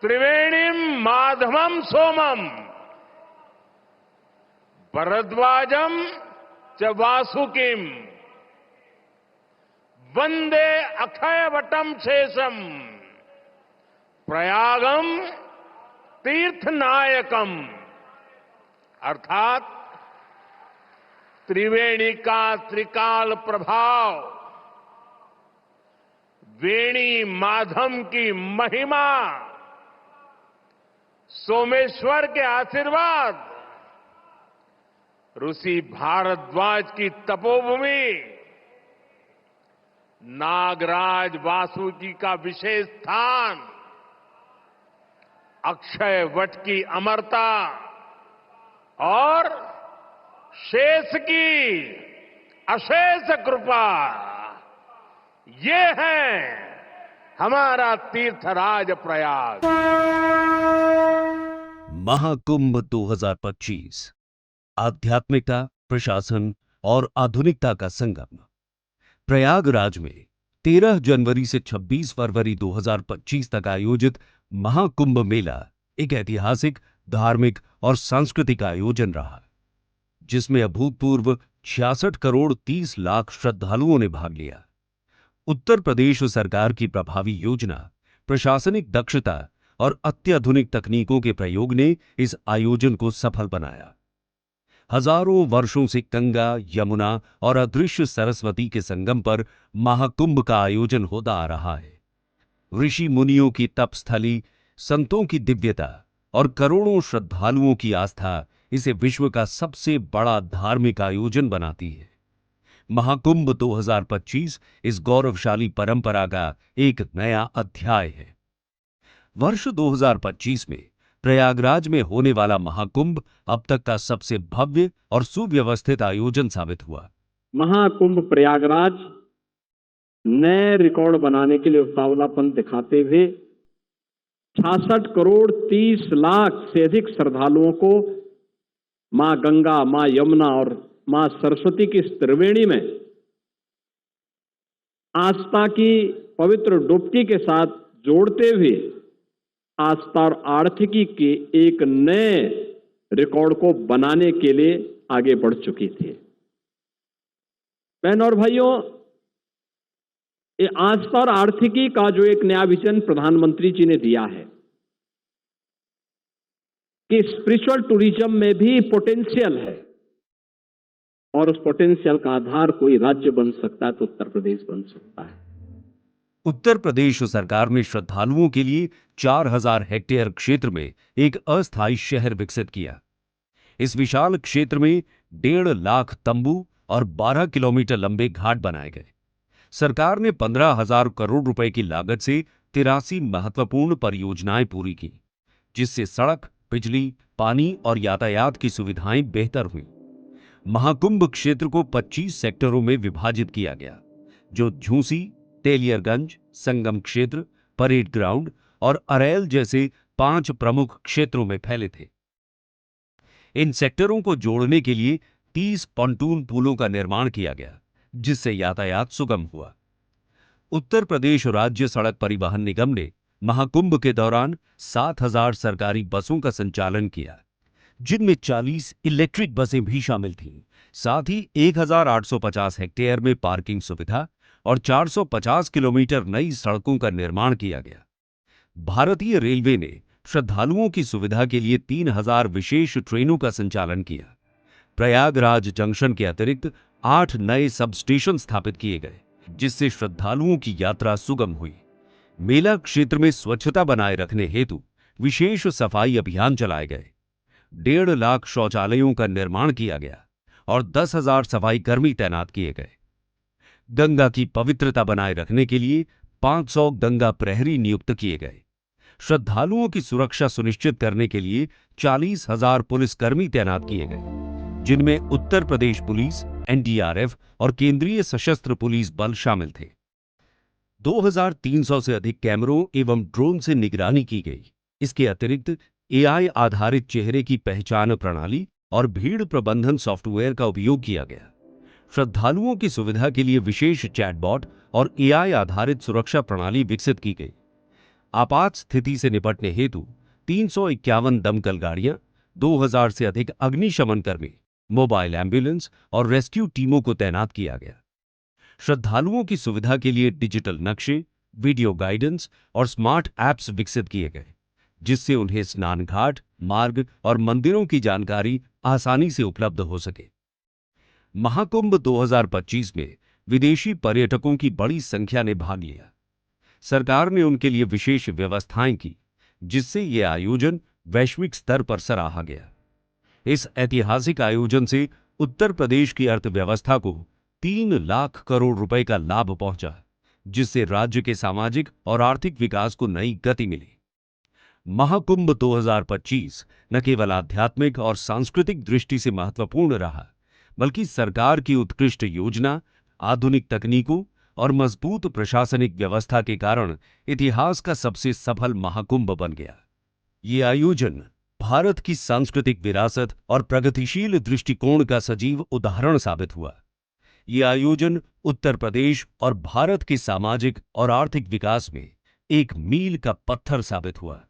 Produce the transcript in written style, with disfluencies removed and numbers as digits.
त्रिवेणीम माधवम सोमम भरद्वाजम च वासुकिम वंदे अक्षयवटम शेषम प्रयागम तीर्थनायकम। अर्थात त्रिवेणी का त्रिकाल प्रभाव, वेणी माधव की महिमा, सोमेश्वर के आशीर्वाद, ऋषि भारद्वाज की तपोभूमि, नागराज वासुकी का विशेष स्थान, अक्षय वट की अमरता और शेष की अशेष कृपा, ये है हमारा तीर्थराज प्रयाग। महाकुंभ 2025 आध्यात्मिकता, प्रशासन और आधुनिकता का संगम। प्रयागराज में 13 जनवरी से 26 फरवरी 2025 तक आयोजित महाकुंभ मेला एक ऐतिहासिक, धार्मिक और सांस्कृतिक आयोजन रहा, जिसमें अभूतपूर्व 66 करोड़ 30 लाख श्रद्धालुओं ने भाग लिया। उत्तर प्रदेश सरकार की प्रभावी योजना, प्रशासनिक दक्षता और अत्याधुनिक तकनीकों के प्रयोग ने इस आयोजन को सफल बनाया। हजारों वर्षों से गंगा, यमुना और अदृश्य सरस्वती के संगम पर महाकुंभ का आयोजन होता आ रहा है। ऋषि मुनियों की तपस्थली, संतों की दिव्यता और करोड़ों श्रद्धालुओं की आस्था इसे विश्व का सबसे बड़ा धार्मिक आयोजन बनाती है। महाकुंभ 2025 इस गौरवशाली परंपरा का एक नया अध्याय है। वर्ष 2025 में प्रयागराज में होने वाला महाकुंभ अब तक का सबसे भव्य और सुव्यवस्थित आयोजन साबित हुआ। महाकुंभ प्रयागराज नए रिकॉर्ड बनाने के लिए उतावलापन दिखाते हुए 66 करोड़ 30 लाख से अधिक श्रद्धालुओं को मां गंगा, मां यमुना और मां सरस्वती की इस त्रिवेणी में आस्था की पवित्र डुबकी के साथ जोड़ते हुए आस्था और आर्थिकी के एक नए रिकॉर्ड को बनाने के लिए आगे बढ़ चुकी थी। बहनों और भाइयों, ये आस्था और आर्थिकी का जो एक नया विजन प्रधानमंत्री जी ने दिया है कि स्पिरिचुअल टूरिज्म में भी पोटेंशियल है और उस पोटेंशियल का आधार कोई राज्य बन सकता है तो उत्तर प्रदेश बन सकता है। उत्तर प्रदेश सरकार ने श्रद्धालुओं के लिए 4000 हेक्टेयर क्षेत्र में एक अस्थायी शहर विकसित किया। इस विशाल क्षेत्र में 1.5 लाख तंबू और 12 किलोमीटर लंबे घाट बनाए गए। सरकार ने 15,000 करोड़ रुपए की लागत से 83 महत्वपूर्ण परियोजनाएं पूरी की, जिससे सड़क, बिजली, पानी और यातायात की सुविधाएं बेहतर हुई। महाकुंभ क्षेत्र को 25 सेक्टरों में विभाजित किया गया, जो झूसी, तेलियरगंज, संगम क्षेत्र, परेड ग्राउंड और अरैल जैसे 5 प्रमुख क्षेत्रों में फैले थे। इन सेक्टरों को जोड़ने के लिए 30 pontoon पुलों का निर्माण किया गया, जिससे यातायात सुगम हुआ। उत्तर प्रदेश राज्य सड़क परिवहन निगम ने महाकुंभ के दौरान 7,000 सरकारी बसों का संचालन किया, जिनमें 40 इलेक्ट्रिक बसें भी शामिल थीं। साथ ही 1,850 हेक्टेयर में पार्किंग सुविधा और 450 किलोमीटर नई सड़कों का निर्माण किया गया। भारतीय रेलवे ने श्रद्धालुओं की सुविधा के लिए 3,000 विशेष ट्रेनों का संचालन किया। प्रयागराज जंक्शन के अतिरिक्त 8 नए सब स्टेशन स्थापित किए गए, जिससे श्रद्धालुओं की यात्रा सुगम हुई। मेला क्षेत्र में स्वच्छता बनाए रखने हेतु विशेष सफाई अभियान चलाए गए। 1.5 लाख शौचालयों का निर्माण किया गया और 10,000 सफाई कर्मी तैनात किए गए। गंगा की पवित्रता बनाए रखने के लिए 500 गंगा प्रहरी नियुक्त किए गए। श्रद्धालुओं की सुरक्षा सुनिश्चित करने के लिए 40,000 पुलिसकर्मी तैनात किए गए, जिनमें उत्तर प्रदेश पुलिस, एनडीआरएफ और केंद्रीय सशस्त्र पुलिस बल शामिल थे। 2,300 से अधिक कैमरों एवं ड्रोन से निगरानी की गई। इसके अतिरिक्त एआई आधारित चेहरे की पहचान प्रणाली और भीड़ प्रबंधन सॉफ्टवेयर का उपयोग किया गया। श्रद्धालुओं की सुविधा के लिए विशेष चैटबॉट और एआई आधारित सुरक्षा प्रणाली विकसित की गई। आपात स्थिति से निपटने हेतु 351 दमकल गाड़ियां, 2000 से अधिक अग्निशमन कर्मी, मोबाइल एम्बुलेंस और रेस्क्यू टीमों को तैनात किया गया। श्रद्धालुओं की सुविधा के लिए डिजिटल नक्शे, वीडियो गाइडेंस और स्मार्ट ऐप्स विकसित किए गए, जिससे उन्हें स्नान घाट, मार्ग और मंदिरों की जानकारी आसानी से उपलब्ध हो सके। महाकुंभ 2025 में विदेशी पर्यटकों की बड़ी संख्या ने भाग लिया। सरकार ने उनके लिए विशेष व्यवस्थाएं की, जिससे यह आयोजन वैश्विक स्तर पर सराहा गया। इस ऐतिहासिक आयोजन से उत्तर प्रदेश की अर्थव्यवस्था को 3 लाख करोड़ रुपए का लाभ पहुंचा, जिससे राज्य के सामाजिक और आर्थिक विकास को नई गति मिली। महाकुंभ 2025 न केवल आध्यात्मिक और सांस्कृतिक दृष्टि से महत्वपूर्ण रहा, बल्कि सरकार की उत्कृष्ट योजना, आधुनिक तकनीकों और मजबूत प्रशासनिक व्यवस्था के कारण इतिहास का सबसे सफल महाकुंभ बन गया। ये आयोजन भारत की सांस्कृतिक विरासत और प्रगतिशील दृष्टिकोण का सजीव उदाहरण साबित हुआ। ये आयोजन उत्तर प्रदेश और भारत के सामाजिक और आर्थिक विकास में एक मील का पत्थर साबित हुआ।